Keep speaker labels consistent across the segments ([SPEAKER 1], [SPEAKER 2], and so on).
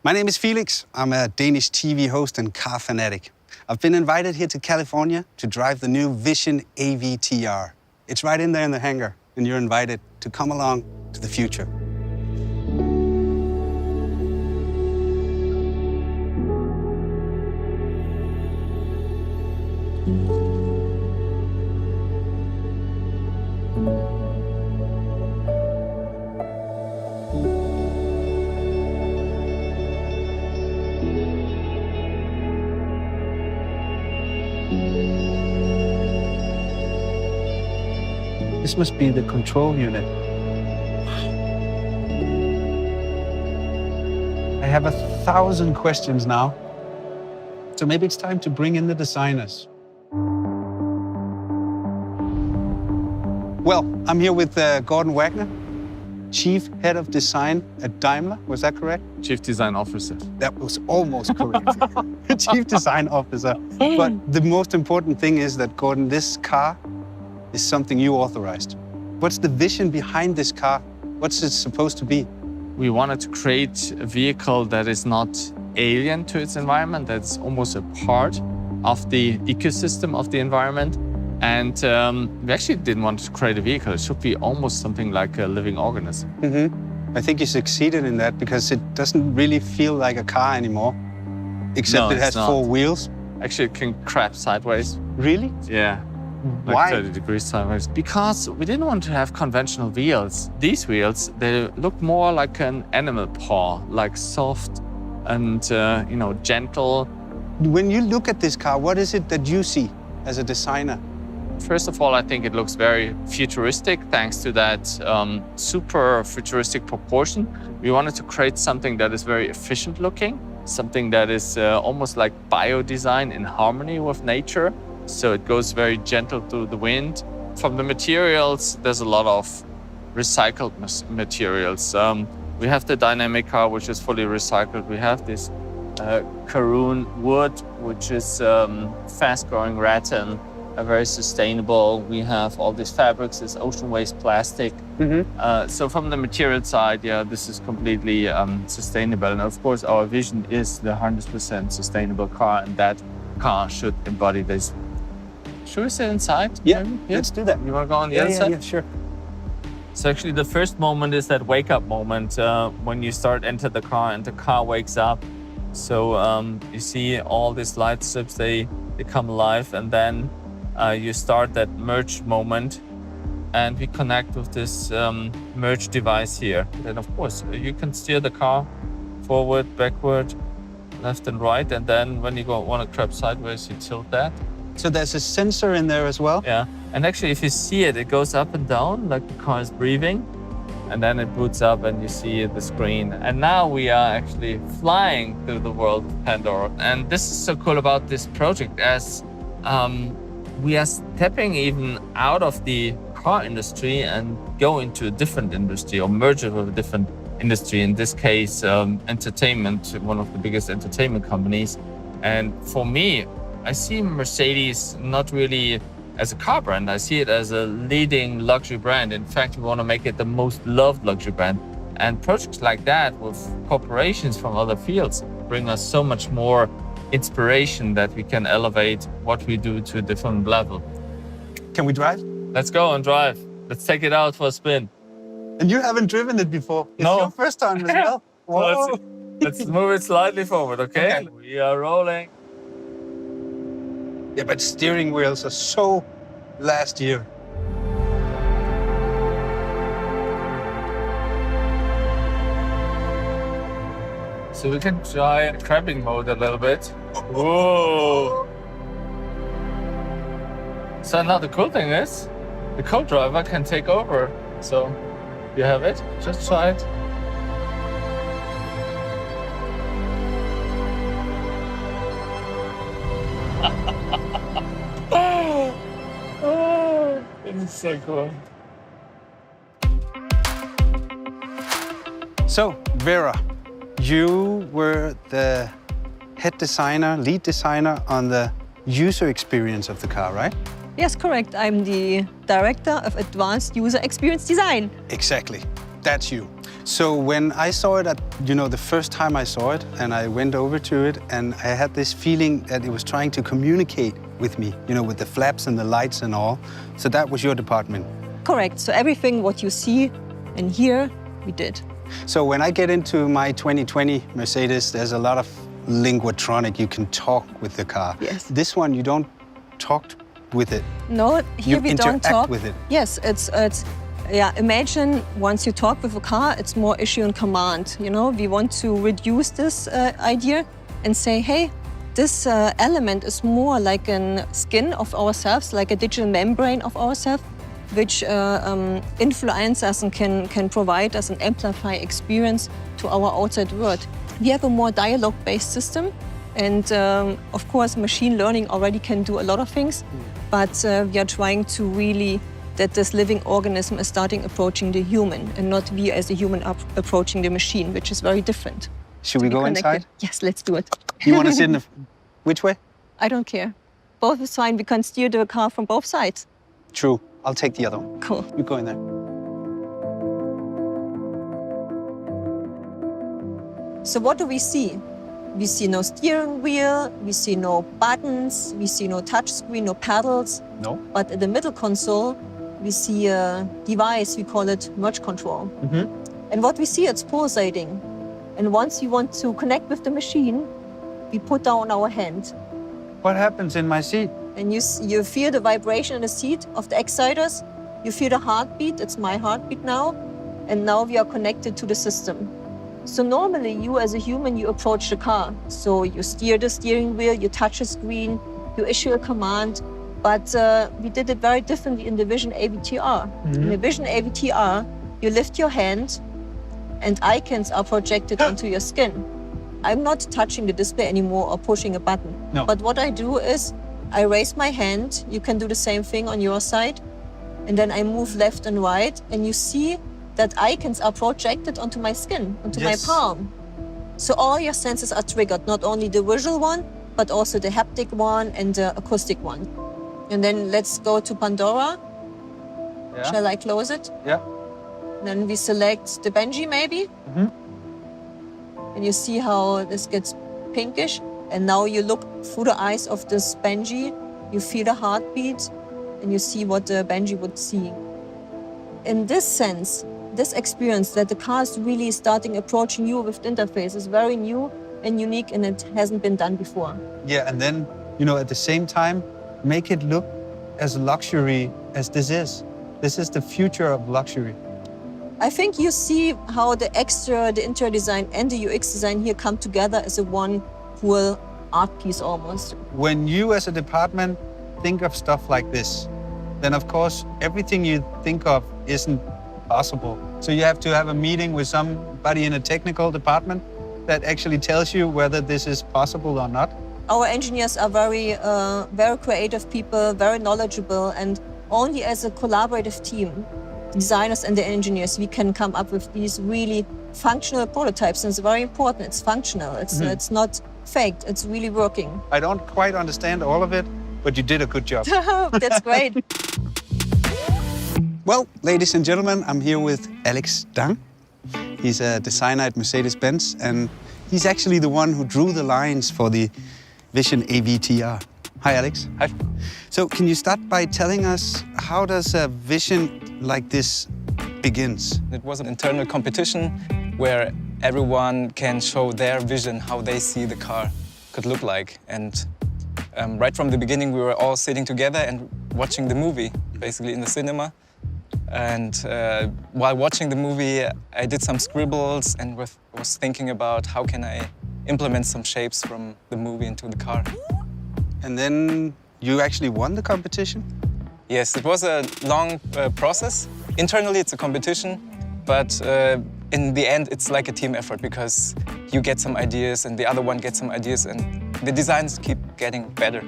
[SPEAKER 1] My name is Felix. I'm a Danish TV host and car fanatic. I've been invited here to California to drive the new Vision AVTR. It's right in there in the hangar, and you're invited to come along to the future. This must be the control unit. I have 1,000 questions now. So maybe it's time to bring in the designers. Well, I'm here with Gordon Wagner, Chief Head of Design at Daimler. Was that correct?
[SPEAKER 2] Chief Design Officer.
[SPEAKER 1] That was almost correct. Chief Design Officer. But the most important thing is that, Gordon, this car is something you authorized. What's the vision behind this car? What's it supposed to be?
[SPEAKER 2] We wanted to create a vehicle that is not alien to its environment, that's almost a part of the ecosystem of the environment. And we actually didn't want to create a vehicle. It should be almost something like a living organism.
[SPEAKER 1] Mm-hmm. I think you succeeded in that because it doesn't really feel like a car anymore, except it has 4 wheels.
[SPEAKER 2] Actually, it can crab sideways.
[SPEAKER 1] Really?
[SPEAKER 2] Yeah. Like
[SPEAKER 1] Why?
[SPEAKER 2] 30 degrees sideways. Because we didn't want to have conventional wheels. These wheels, they look more like an animal paw, like soft and gentle. When
[SPEAKER 1] you look at this car, what is it that you see as a designer?
[SPEAKER 2] First of all, I think it looks very futuristic thanks to that super futuristic proportion. We wanted to create something that is very efficient looking, something that is almost like bio-design in harmony with nature. So it goes very gentle through the wind. From the materials, there's a lot of recycled materials. We have the dynamic car, which is fully recycled. We have this Karoon wood, which is fast-growing rattan, very sustainable. We have all these fabrics, this ocean waste plastic. Mm-hmm. So from the material side, yeah, this is completely sustainable. And of course, our vision is the 100% sustainable car, and that car should embody this. Should we sit inside?
[SPEAKER 1] Yeah, let's do that.
[SPEAKER 2] You want to go on the other side?
[SPEAKER 1] Yeah, sure.
[SPEAKER 2] So actually the first moment is that wake-up moment when you enter the car and the car wakes up. So you see all these light strips, they come alive, and then you start that merge moment, and we connect with this merge device here. And of course, you can steer the car forward, backward, left and right, and then when you want to crab sideways, you tilt that.
[SPEAKER 1] So there's a sensor in there as well?
[SPEAKER 2] Yeah, and actually if you see it, it goes up and down like the car is breathing, and then it boots up and you see the screen. And now we are actually flying through the world of Pandora. And this is so cool about this project, as we are stepping even out of the car industry and go into a different industry or merge it with a different industry. In this case, entertainment, one of the biggest entertainment companies. And for me, I see Mercedes not really as a car brand. I see it as a leading luxury brand. In fact, we want to make it the most loved luxury brand. And projects like that with corporations from other fields bring us so much more inspiration that we can elevate what we do to a different level.
[SPEAKER 1] Can we drive?
[SPEAKER 2] Let's go and drive. Let's take it out for a spin.
[SPEAKER 1] And you haven't driven it before. It's
[SPEAKER 2] No.
[SPEAKER 1] your first time as well. Whoa.
[SPEAKER 2] So let's move it slightly forward, okay? We are rolling.
[SPEAKER 1] Yeah, but steering wheels are so last year.
[SPEAKER 2] So we can try crabbing mode a little bit. Whoa! So now the cool thing is, the co-driver can take over. So you have it, just try it. Oh, this is so cool.
[SPEAKER 1] So, Vera, you were the head designer, lead designer on the user experience of the car, right?
[SPEAKER 3] Yes, correct. I'm the Director of Advanced User Experience Design.
[SPEAKER 1] Exactly. That's you. So when I saw it the first time I saw it, and I went over to it, and I had this feeling that it was trying to communicate with me, with the flaps and the lights and all. So that was your department?
[SPEAKER 3] Correct. So everything what you see and hear, we did.
[SPEAKER 1] So when I get into my 2020 Mercedes, there's a lot of linguatronic. You can talk with the car.
[SPEAKER 3] Yes.
[SPEAKER 1] This one, you don't talk with it.
[SPEAKER 3] No, here we don't talk
[SPEAKER 1] with it.
[SPEAKER 3] Yes, it's imagine once you talk with a car, it's more issue and command. We want to reduce this idea and say, hey, this element is more like a skin of ourselves, like a digital membrane of ourselves, which influence us and can provide us an amplify experience to our outside world. We have a more dialogue-based system, and of course, machine learning already can do a lot of things, but we are trying to really that this living organism is starting approaching the human, and not we as a human approaching the machine, which is very different.
[SPEAKER 1] Should we go inside?
[SPEAKER 3] Yes, let's do it.
[SPEAKER 1] You want to sit in the... Which way?
[SPEAKER 3] I don't care. Both is fine. We can steer the car from both sides.
[SPEAKER 1] True. I'll take the other one.
[SPEAKER 3] Cool.
[SPEAKER 1] You go in there.
[SPEAKER 3] So what do we see? We see no steering wheel, we see no buttons, we see no touch screen, no pedals.
[SPEAKER 1] No.
[SPEAKER 3] But at the middle console, we see a device, we call it merge control. And what we see, it's pulsating. And once you want to connect with the machine, we put down our hand.
[SPEAKER 1] What happens in my seat?
[SPEAKER 3] And you feel the vibration in the seat of the exciters. You feel the heartbeat. It's my heartbeat now. And now we are connected to the system. So normally you as a human, you approach the car. So you steer the steering wheel, you touch a screen, you issue a command. But we did it very differently in the Vision AVTR. In the Vision AVTR, you lift your hand and icons are projected onto your skin. I'm not touching the display anymore or pushing a button.
[SPEAKER 1] No.
[SPEAKER 3] But what I do is I raise my hand. You can do the same thing on your side. And then I move left and right. And you see that icons are projected onto my skin, onto my palm. So all your senses are triggered, not only the visual one, but also the haptic one and the acoustic one. And then let's go to Pandora.
[SPEAKER 1] Yeah.
[SPEAKER 3] Shall I close it?
[SPEAKER 1] Yeah.
[SPEAKER 3] Then we select the Benji maybe. And you see how this gets pinkish. And now you look through the eyes of this Benji, you feel the heartbeat, and you see what the Benji would see. In this sense, this experience that the car is really starting approaching you with the interface is very new and unique, and it hasn't been done before.
[SPEAKER 1] Yeah, and then, at the same time, make it look as luxury as this is. This is the future of luxury.
[SPEAKER 3] I think you see how the interior design and the UX design here come together as a one whole art piece almost.
[SPEAKER 1] When you as a department think of stuff like this, then of course everything you think of isn't possible. So you have to have a meeting with somebody in a technical department that actually tells you whether this is possible or not.
[SPEAKER 3] Our engineers are very creative people, very knowledgeable, and only as a collaborative team, designers and the engineers, we can come up with these really functional prototypes. And it's very important. It's functional. It's not faked. It's really working.
[SPEAKER 1] I don't quite understand all of it, but you did a good job.
[SPEAKER 3] That's great.
[SPEAKER 1] Well, ladies and gentlemen, I'm here with Alex Dang. He's a designer at Mercedes-Benz, and he's actually the one who drew the lines for the Vision AVTR. Hi, Alex.
[SPEAKER 4] Hi.
[SPEAKER 1] So can you start by telling us how does a vision like this begins?
[SPEAKER 4] It was an internal competition where everyone can show their vision, how they see the car could look like. And right from the beginning, we were all sitting together and watching the movie, basically in the cinema. And while watching the movie, I did some scribbles and was thinking about how can I implement some shapes from the movie into the car.
[SPEAKER 1] And then you actually won the competition?
[SPEAKER 4] Yes, it was a long process. Internally, it's a competition, but in the end, it's like a team effort because you get some ideas and the other one gets some ideas and the designs keep getting better.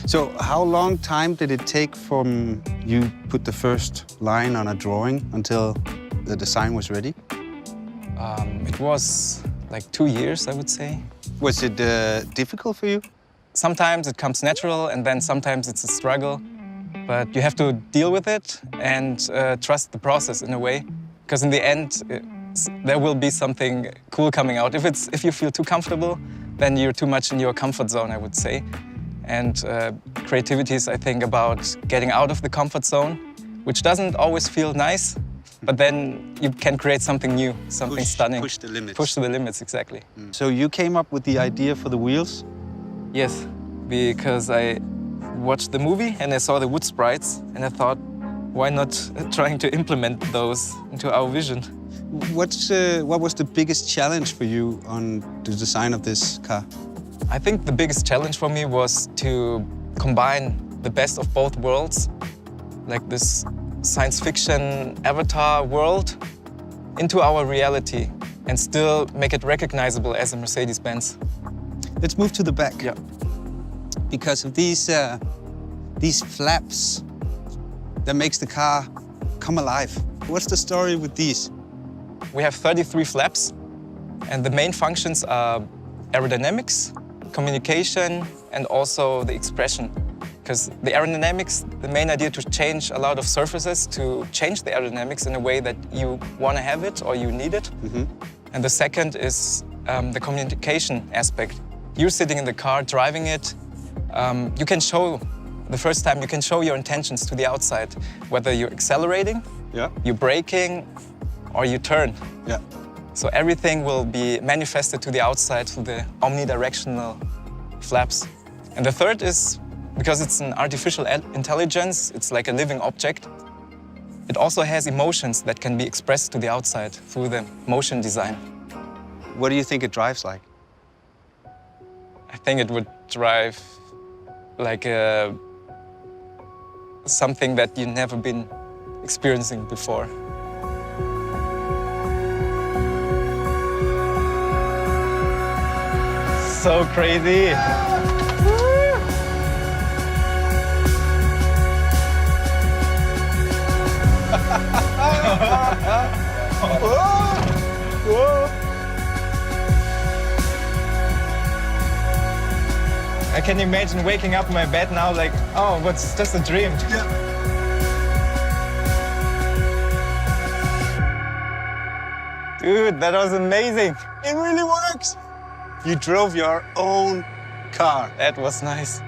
[SPEAKER 1] So how long time did it take from you put the first line on a drawing until the design was ready?
[SPEAKER 4] It was like 2 years, I would say.
[SPEAKER 1] Was it difficult for you?
[SPEAKER 4] Sometimes it comes natural and then sometimes it's a struggle. But you have to deal with it and trust the process in a way. Because in the end, there will be something cool coming out. If you feel too comfortable, then you're too much in your comfort zone, I would say. And creativity is, I think, about getting out of the comfort zone, which doesn't always feel nice, but then you can create something new, something stunning.
[SPEAKER 1] Push the limits.
[SPEAKER 4] Push to the limits, exactly.
[SPEAKER 1] So you came up with the idea for the wheels?
[SPEAKER 4] Yes, because I watched the movie and I saw the wood sprites and I thought, why not trying to implement those into our vision?
[SPEAKER 1] What was the biggest challenge for you on the design of this car?
[SPEAKER 4] I think the biggest challenge for me was to combine the best of both worlds, like this science fiction avatar world, into our reality and still make it recognizable as a Mercedes-Benz.
[SPEAKER 1] Let's move to the back.
[SPEAKER 4] Yeah.
[SPEAKER 1] Because of these flaps that makes the car come alive. What's the story with these?
[SPEAKER 4] We have 33 flaps, and the main functions are aerodynamics, communication, and also the expression. Because the aerodynamics, the main idea to change a lot of surfaces, to change the aerodynamics in a way that you want to have it or you need it. And the second is the communication aspect. You're sitting in the car, driving it. You can show, the first time, you can show your intentions to the outside, whether you're accelerating, you're braking, or you turn.
[SPEAKER 1] Yeah.
[SPEAKER 4] So everything will be manifested to the outside through the omnidirectional flaps. And the third is, because it's an artificial intelligence, it's like a living object, it also has emotions that can be expressed to the outside through the motion design.
[SPEAKER 1] What do you think it drives like?
[SPEAKER 4] I think it would drive like something that you've never been experiencing before. So crazy! I can imagine waking up in my bed now like, oh, what's just a dream. Dude, that was amazing.
[SPEAKER 1] It really works. You drove your own car.
[SPEAKER 4] That was nice.